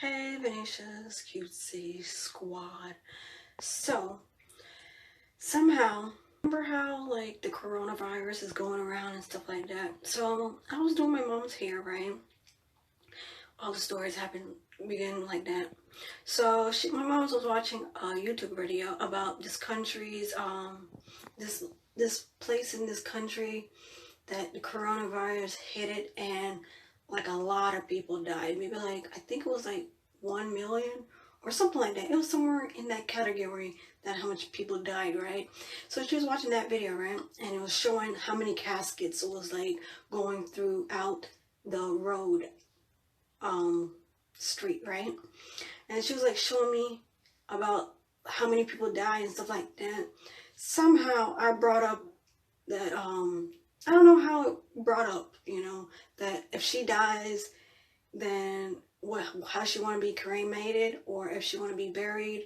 Hey Venetia's cutesy squad. So, somehow, remember how like the coronavirus is going around and stuff like that? So, I was doing my mom's hair, right? All the stories begin like that. So, my mom was watching a YouTube video about this country's, this, this place in this country that the coronavirus hit it and like a lot of people died. Maybe like, I think it was like 1 million or something like that. It was somewhere in that category that how much people died, right? So she was watching that video, right? And it was showing how many caskets was like going throughout the road, street, right? And she was like showing me about how many people died and stuff like that. Somehow I brought up that I don't know how it brought up, that if she dies, then how she want to be cremated, or if she want to be buried,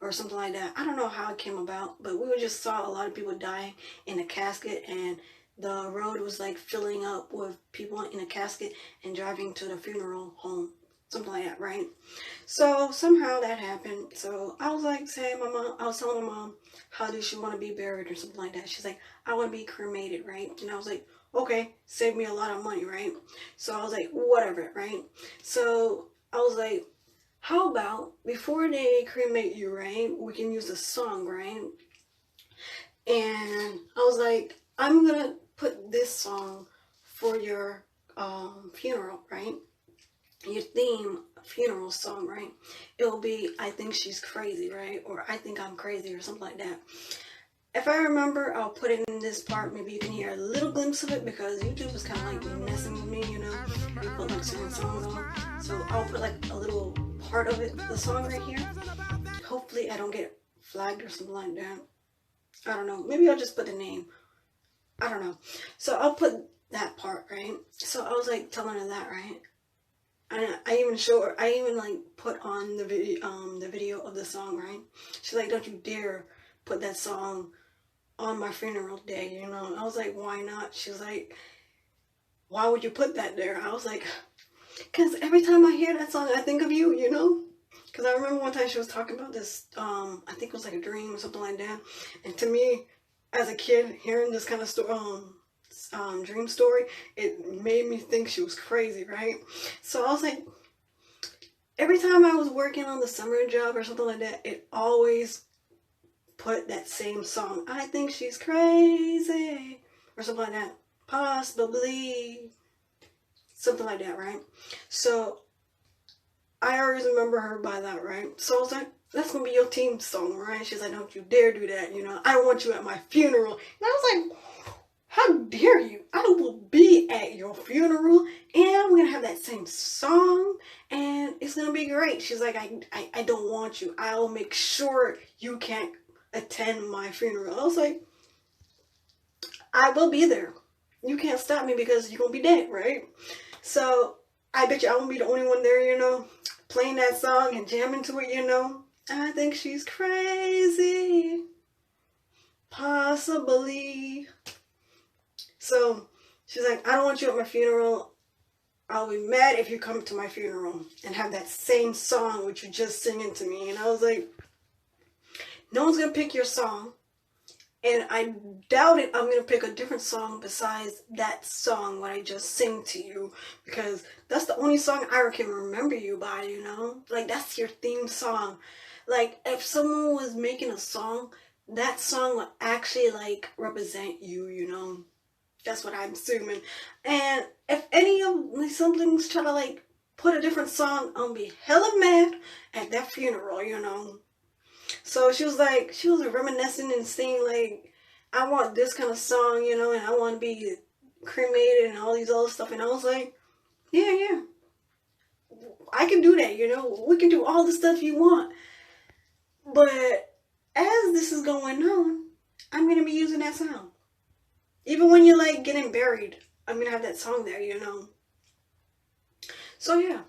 or something like that. I don't know how it came about, but we just saw a lot of people dying in a casket, and the road was like filling up with people in a casket and driving to the funeral home. Something like that, right? So somehow that happened. So I was like saying, I was telling my mom, how does she want to be buried or something like that? She's like, I want to be cremated, right? And I was like, okay, save me a lot of money, right? So I was like, whatever, right? So I was like, how about before they cremate you, right? We can use a song, right? And I was like, I'm gonna put this song for your funeral, right? Your theme funeral song, right? It'll be I Think She's Crazy, right? Or I Think I'm Crazy, or something like that. If I remember, I'll put it in this part. Maybe you can hear a little glimpse of it, because YouTube is kind of like messing with me, you put like certain songs on. So I'll put like a little part of it, the song right here. Hopefully I don't get flagged or something like that. I don't know. Maybe I'll just put the name. I don't know. So I'll put that part, right? So I was like telling her that, right? And I even like put on the video of the song, right? She's like, don't you dare put that song on my funeral day, I was like, why not? She's like, why would you put that there? I was like, because every time I hear that song, I think of you, Because I remember one time she was talking about this, I think it was like a dream or something like that. And to me, as a kid, hearing this kind of dream story, it made me think she was crazy, right? So I was like, every time I was working on the summer job or something like that, it always put that same song. I think she's crazy, or something like that. Possibly. Something like that, right? So I always remember her by that, right? So I was like, that's gonna be your team song, right? She's like, don't you dare do that, I don't want you at my funeral. And I was like, how dare you? I will be at your funeral, and we're gonna have that same song, and it's gonna be great. She's like, I don't want you. I'll make sure you can't attend my funeral. I was like, I will be there. You can't stop me because you're gonna be dead, right? So I bet you I won't be the only one there, playing that song and jamming to it, I think she's crazy. Possibly. So she's like, I don't want you at my funeral. I'll be mad if you come to my funeral and have that same song which you're just singing to me. And I was like, no one's gonna pick your song. And I doubt it I'm going to pick a different song besides that song when I just sing to you. Because that's the only song I can remember you by, Like, that's your theme song. Like, if someone was making a song, that song would actually, like, represent you, That's what I'm assuming. And if any of my siblings try to, like, put a different song, I'll be hella mad at that funeral. So she was reminiscing and saying, like, I want this kind of song, and I want to be cremated and all these other stuff. And I was like, yeah, I can do that, We can do all the stuff you want. But as this is going on, I'm going to be using that song. Even when you're, like, getting buried, I'm going to have that song there, So, yeah.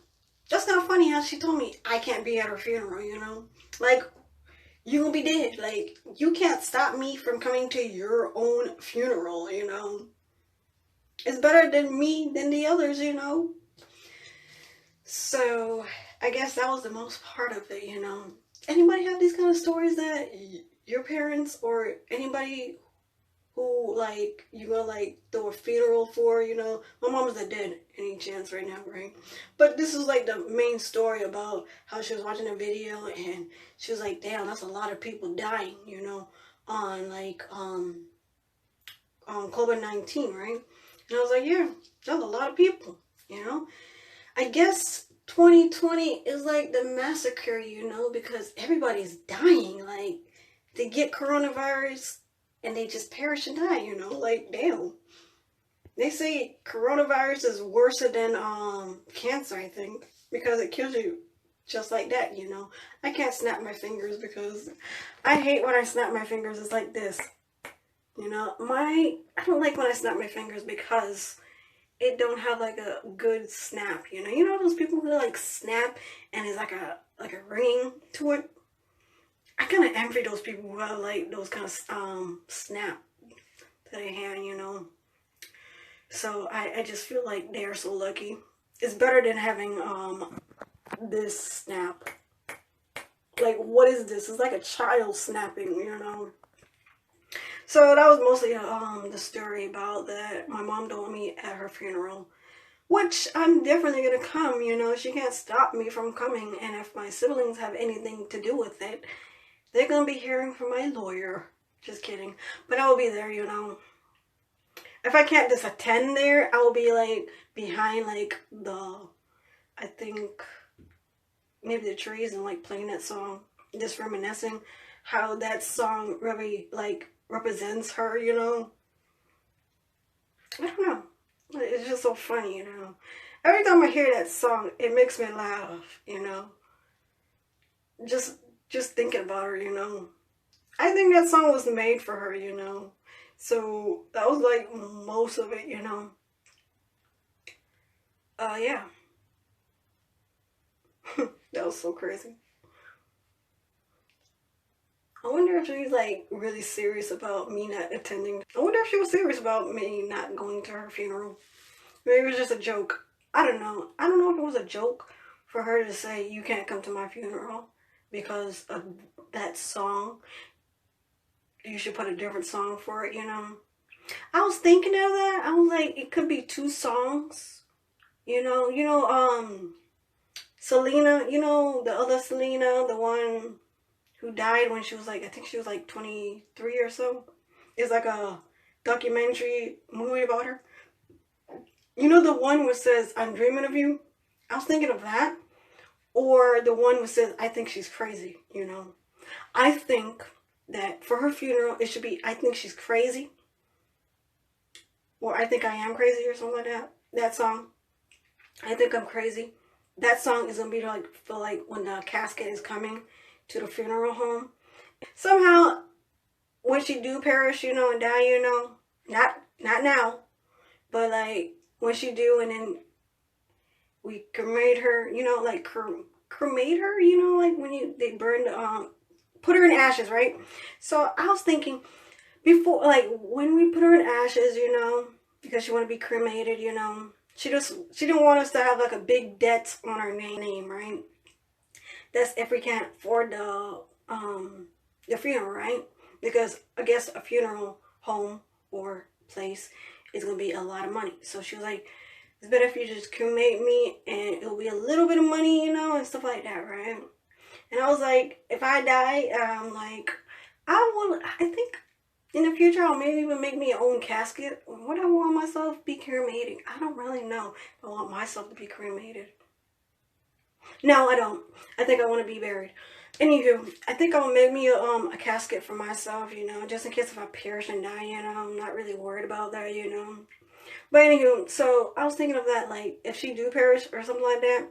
That's kind of funny how she told me I can't be at her funeral, Like, you gonna be dead. Like, you can't stop me from coming to your own funeral, It's better than me than the others, So I guess that was the most part of it, you know. Anybody have these kind of stories that your parents or anybody who like you gonna like throw a funeral for, you know? My mom's not dead any chance right now, right? But this is like the main story about how she was watching a video and she was like, damn, that's a lot of people dying, you know, on like on COVID-19, right? And I was like, yeah, that's a lot of people, you know? I guess 2020 is like the massacre, you know, because everybody's dying. Like, they get coronavirus and they just perish and die, you know? Like, damn. They say coronavirus is worse than cancer, I think, because it kills you just like that, you know? I can't snap my fingers because I hate when I snap my fingers. It's like this. You know, I don't like when I snap my fingers because it don't have like a good snap, you know. You know those people who like snap and it's like a ring to it. I kind of envy those people who have like those kind of snap to their hand, you know. So I just feel like they're so lucky. It's better than having this snap. Like, what is this? It's like a child snapping, you know. So that was mostly the story about that my mom told me at her funeral, which I'm definitely gonna come. You know, she can't stop me from coming, and if my siblings have anything to do with it, they're gonna be hearing from my lawyer. Just kidding, but I will be there. You know, if I can't just attend there, I will be like behind like I think maybe the trees and like playing that song, just reminiscing how that song really like represents her, you know. I don't know. It's just so funny, you know. Every time I hear that song, it makes me laugh, you know. Just just thinking about her, you know. I think that song was made for her, you know. So that was like most of it, you know. Yeah. That was so crazy. I wonder if she's like really serious about me not attending. I wonder if she was serious about me not going to her funeral. Maybe it was just a joke. I don't know. I don't know if it was a joke for her to say you can't come to my funeral because of that song. You should put a different song for it, you know. I was thinking of that. I was like, it could be two songs. Selena, you know, the other Selena, the one who died when she was like, I think she was like 23 or so. It's like a documentary movie about her. You know the one which says, I'm dreaming of you? I was thinking of that. Or the one which says, I think she's crazy, you know. I think that for her funeral, it should be, I think she's crazy. Or I think I am crazy or something like that. That song. I think I'm crazy. That song is going to be like, for like when the casket is coming to the funeral home. Somehow, when she do perish, you know, and die, you know, not now, but like when she do, and then we cremate her, you know, like cremate her, you know, like when they burn put her in ashes, right? So I was thinking before, like when we put her in ashes, you know, because she want to be she didn't want us to have like a big debt on her name, right? That's if we can't afford the funeral, right? Because I guess a funeral home or place is gonna be a lot of money. So she was like, it's better if you just cremate me and it'll be a little bit of money, you know, and stuff like that, right? And I was like, if I die, I think in the future I'll maybe even make me an own casket. Would I want myself to be cremated? I don't really know if I want myself to be cremated. No, I don't. I think I want to be buried. Anywho, I think I'll make me a casket for myself, you know, just in case if I perish and die, you know. I'm not really worried about that, you know. But anywho, so I was thinking of that, like, if she do perish or something like that,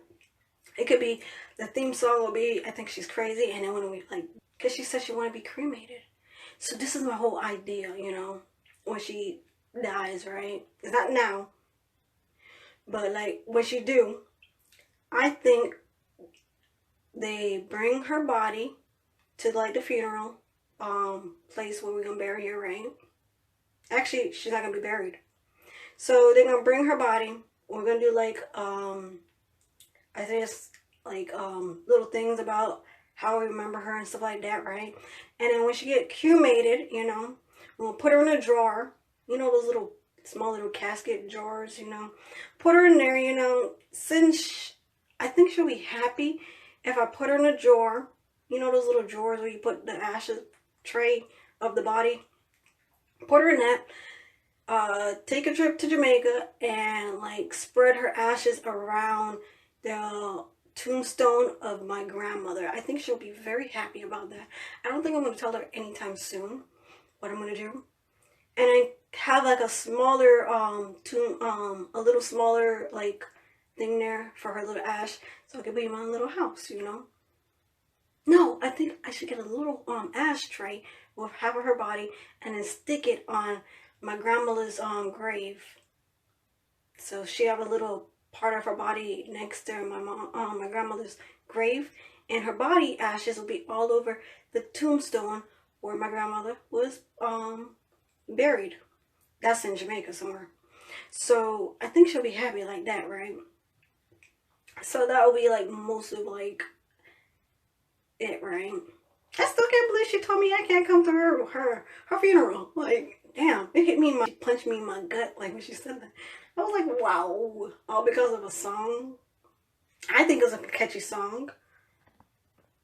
it could be, the theme song will be, I think she's crazy, and then when we, like, because she said she want to be cremated. So this is my whole idea, you know, when she dies, right? It's not now, but, like, when she do, I think they bring her body to like the funeral place where we're gonna bury her, right? Actually, she's not gonna be buried. So they're gonna bring her body. We're gonna do like I think it's like little things about how I remember her and stuff like that, right? And then when she get cremated, you know, we'll put her in a drawer. You know those little small little casket drawers, you know. Put her in there, you know. Since I think she'll be happy if I put her in a drawer. You know those little drawers where you put the ashes tray of the body. Put her in that. Take a trip to Jamaica and like spread her ashes around the tombstone of my grandmother. I think she'll be very happy about that. I don't think I'm going to tell her anytime soon what I'm going to do. And I have like a smaller a little smaller like thing there for her little ash, so it could be in my little house, you know. No, I think I should get a little ashtray with half of her body and then stick it on my grandmother's grave. So she have a little part of her body next to my grandmother's grave, and her body ashes will be all over the tombstone where my grandmother was buried. That's in Jamaica somewhere. So I think she'll be happy like that, right? So that will be like most of like it, right? I still can't believe she told me I can't come to her funeral. Like, damn, it hit me in my, she punched me in my gut, like when she said that. I was like, wow, all because of a song. I think it's a catchy song.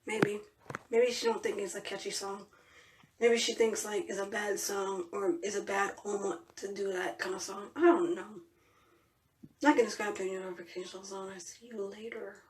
Maybe she don't think it's a catchy song. Maybe she thinks like it's a bad song or it's a bad omen to do that kind of song. I don't know. Not gonna subscribe to your notifications on. I see you later.